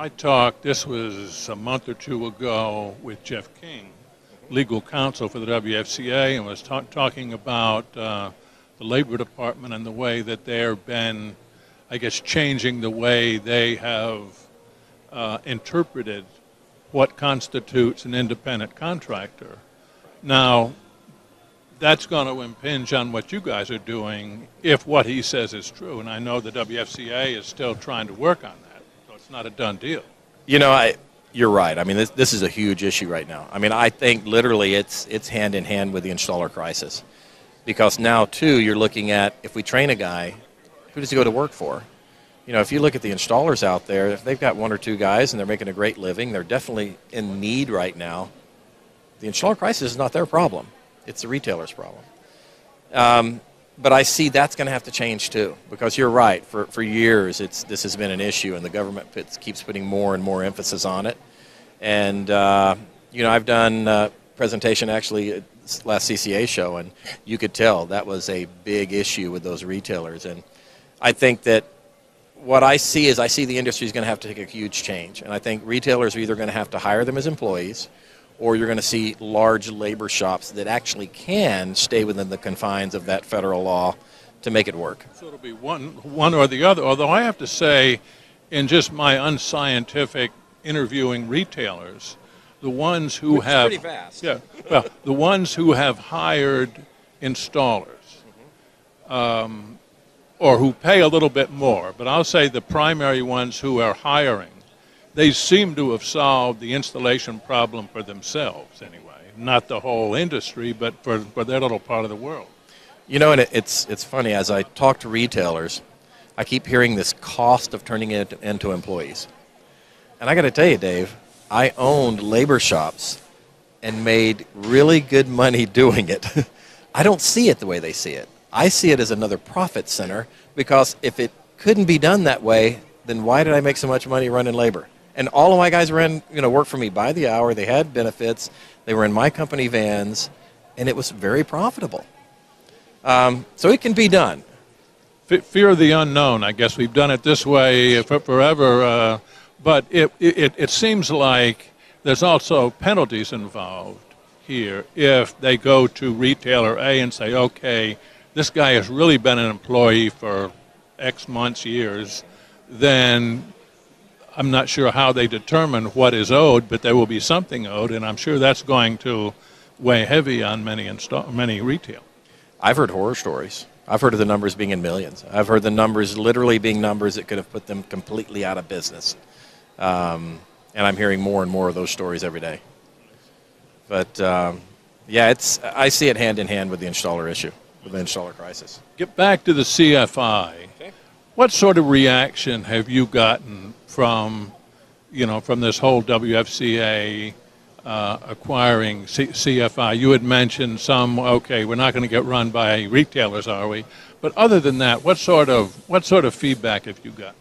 I talked, this was a month or two ago, with Jeff King, legal counsel for the WFCA, and was talking about the Labor Department and the way that they've been, I guess, changing the way they have interpreted what constitutes an independent contractor. Now, that's going to impinge on what you guys are doing if what he says is true. And I know the WFCA is still trying to work on that, so it's not a done deal. You know, you're right. I mean, this is a huge issue right now. I mean, I think literally it's hand in hand with the installer crisis. Because now, too, you're looking at, if we train a guy, who does he go to work for? You know, if you look at the installers out there, if they've got one or two guys and they're making a great living, they're definitely in need right now. The installer crisis is not their problem. It's the retailer's problem. But I see that's going to have to change too, because you're right. For years, this has been an issue, and the government keeps putting more and more emphasis on it. And you know, I've done a presentation actually at last CCA show, and you could tell that was a big issue with those retailers. And I think that what I see the industry is going to have to take a huge change, and I think retailers are either going to have to hire them as employees, or you're going to see large labor shops that actually can stay within the confines of that federal law to make it work. So it'll be one or the other, although I have to say, in just my unscientific interviewing retailers, the ones who have pretty vast. Yeah, well, the ones who have hired installers, or who pay a little bit more, but I'll say the primary ones who are hiring, they seem to have solved the installation problem for themselves anyway, not the whole industry, but for their little part of the world. You know, and it's funny, as I talk to retailers, I keep hearing this cost of turning it into employees. And I got to tell you, Dave, I owned labor shops and made really good money doing it. I don't see it the way they see it. I see it as another profit center, because if it couldn't be done that way, then why did I make so much money running labor? And all of my guys worked for me by the hour. They had benefits. They were in my company vans, and it was very profitable. So it can be done. Fear of the unknown. I guess we've done it this way forever, but it seems like there's also penalties involved here if they go to retailer A and say, okay, this guy has really been an employee for X months, years, then I'm not sure how they determine what is owed, but there will be something owed, and I'm sure that's going to weigh heavy on many retail. I've heard horror stories. I've heard of the numbers being in millions. I've heard the numbers literally being numbers that could have put them completely out of business. And I'm hearing more and more of those stories every day. But, yeah, I see it hand in hand with the installer issue, with the installer crisis. Get back to the CFI. Okay. What sort of reaction have you gotten from this whole WFCA acquiring CFI? You had mentioned some, okay, we're not going to get run by retailers, are we? But other than that, what sort of feedback have you got?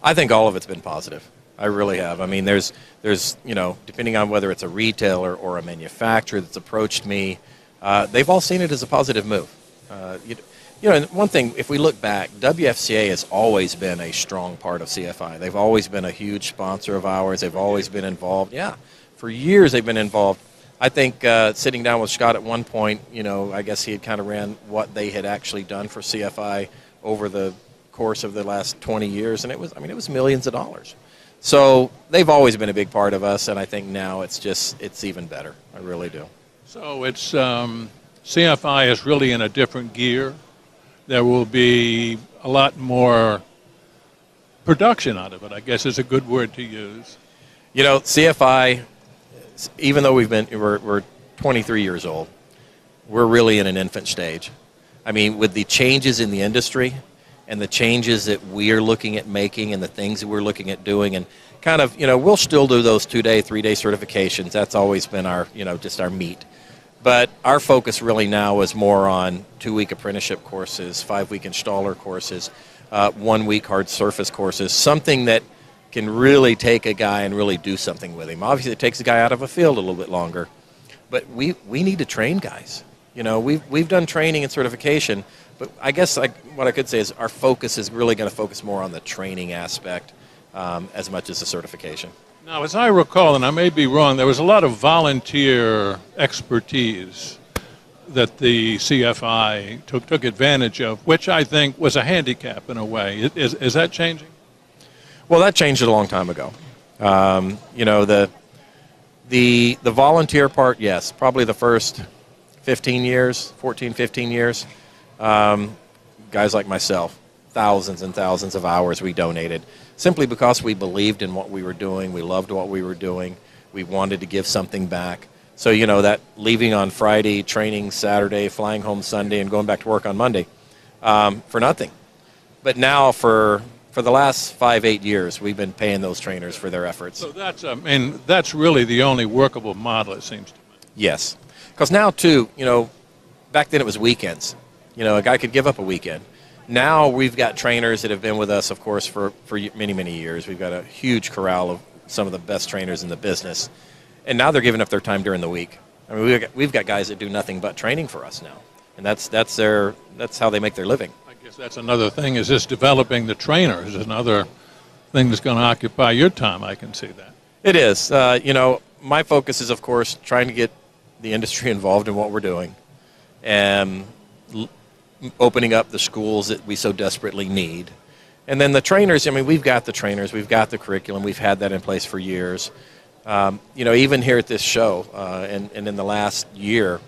I think all of it's been positive. I really have. I mean, there's depending on whether it's a retailer or a manufacturer that's approached me, they've all seen it as a positive move. And one thing, if we look back, WFCA has always been a strong part of CFI. They've always been a huge sponsor of ours. They've always been involved. Yeah, for years they've been involved. I think sitting down with Scott at one point, I guess he had kind of ran what they had actually done for CFI over the course of the last 20 years, and it was millions of dollars. So they've always been a big part of us, and I think now it's even better. I really do. So it's CFI is really in a different gear. There will be a lot more production out of it, I guess is a good word to use. CFI, even though we're 23 years old, we're really in an infant stage. I mean, with the changes in the industry and the changes that we are looking at making and the things that we're looking at doing, and kind of, we'll still do those 2-day, 3-day certifications. That's always been our, just our meat. But our focus really now is more on 2-week apprenticeship courses, 5-week installer courses, 1-week hard surface courses, something that can really take a guy and really do something with him. Obviously, it takes a guy out of a field a little bit longer, but we need to train guys. We've done training and certification, but I guess what I could say is our focus is really going to focus more on the training aspect as much as the certification. Now, as I recall, and I may be wrong, there was a lot of volunteer expertise that the CFI took advantage of, which I think was a handicap in a way. Is that changing? Well, that changed a long time ago. You know, the volunteer part, yes, probably the first 15 years, 14, 15 years, guys like myself, thousands and thousands of hours we donated simply because we believed in what we were doing. We loved what we were doing. We wanted to give something back. So, you know, that leaving on Friday, training Saturday, flying home Sunday, and going back to work on Monday for nothing. But now for the last 5-8 years, we've been paying those trainers for their efforts. So that's really the only workable model, it seems to me. Yes. Because now, too, you know, back then it was weekends. You know, a guy could give up a weekend. Now we've got trainers that have been with us, of course, for many, many years. We've got a huge corral of some of the best trainers in the business. And now they're giving up their time during the week. I mean, we've got guys that do nothing but training for us now. And that's how they make their living. I guess that's another thing, is just developing the trainers is another thing that's going to occupy your time. I can see that. It is. You know, my focus is, of course, trying to get the industry involved in what we're doing and opening up the schools that we so desperately need. And then the trainers, I mean, we've got the trainers, we've got the curriculum, we've had that in place for years. You know, even here at this show and in the last year,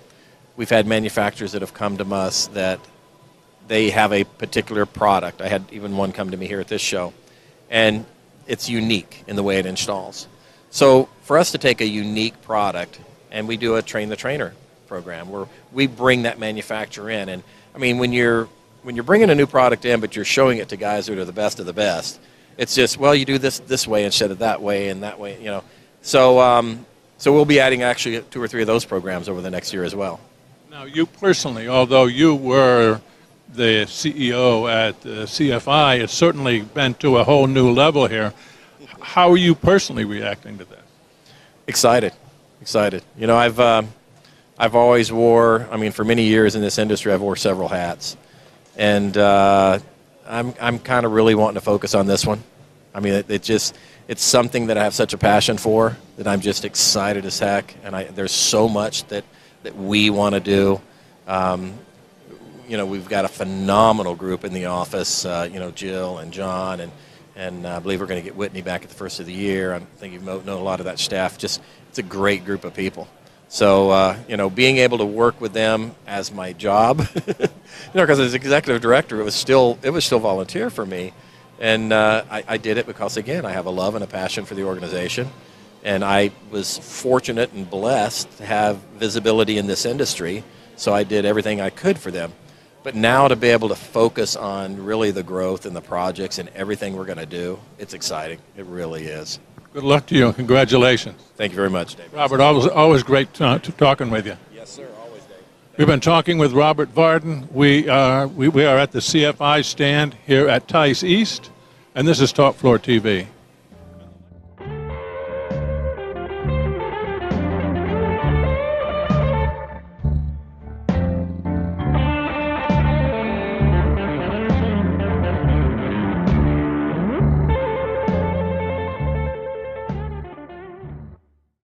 we've had manufacturers that have come to us that they have a particular product. I had even one come to me here at this show, and it's unique in the way it installs. So for us to take a unique product, and we do a Train the Trainer program where we bring that manufacturer in. And I mean, when you're bringing a new product in, but you're showing it to guys that are the best of the best, it's just, well, you do this way instead of that way and that way, you know. So we'll be adding actually 2 or 3 of those programs over the next year as well. Now, you personally, although you were the CEO at CFI, it's certainly been to a whole new level here. How are you personally reacting to that? Excited. You know, I've always wore, I mean, for many years in this industry, I've wore several hats. And I'm kind of really wanting to focus on this one. I mean, it's something that I have such a passion for that I'm just excited as heck. And there's so much that we want to do. You know, we've got a phenomenal group in the office, you know, Jill and John, and I believe we're going to get Whitney back at the first of the year. I think you know a lot of that staff. Just, it's a great group of people. So, you know, being able to work with them as my job, you know, because as executive director, it was still volunteer for me. And I did it because, again, I have a love and a passion for the organization. And I was fortunate and blessed to have visibility in this industry, so I did everything I could for them. But now to be able to focus on really the growth and the projects and everything we're going to do, it's exciting. It really is. Good luck to you and congratulations. Thank you very much, Dave. Robert, always great talking with you. Yes, sir. Always, Dave. We've been talking with Robert Varden. We are at the CFI stand here at TISE East, and this is Top Floor TV.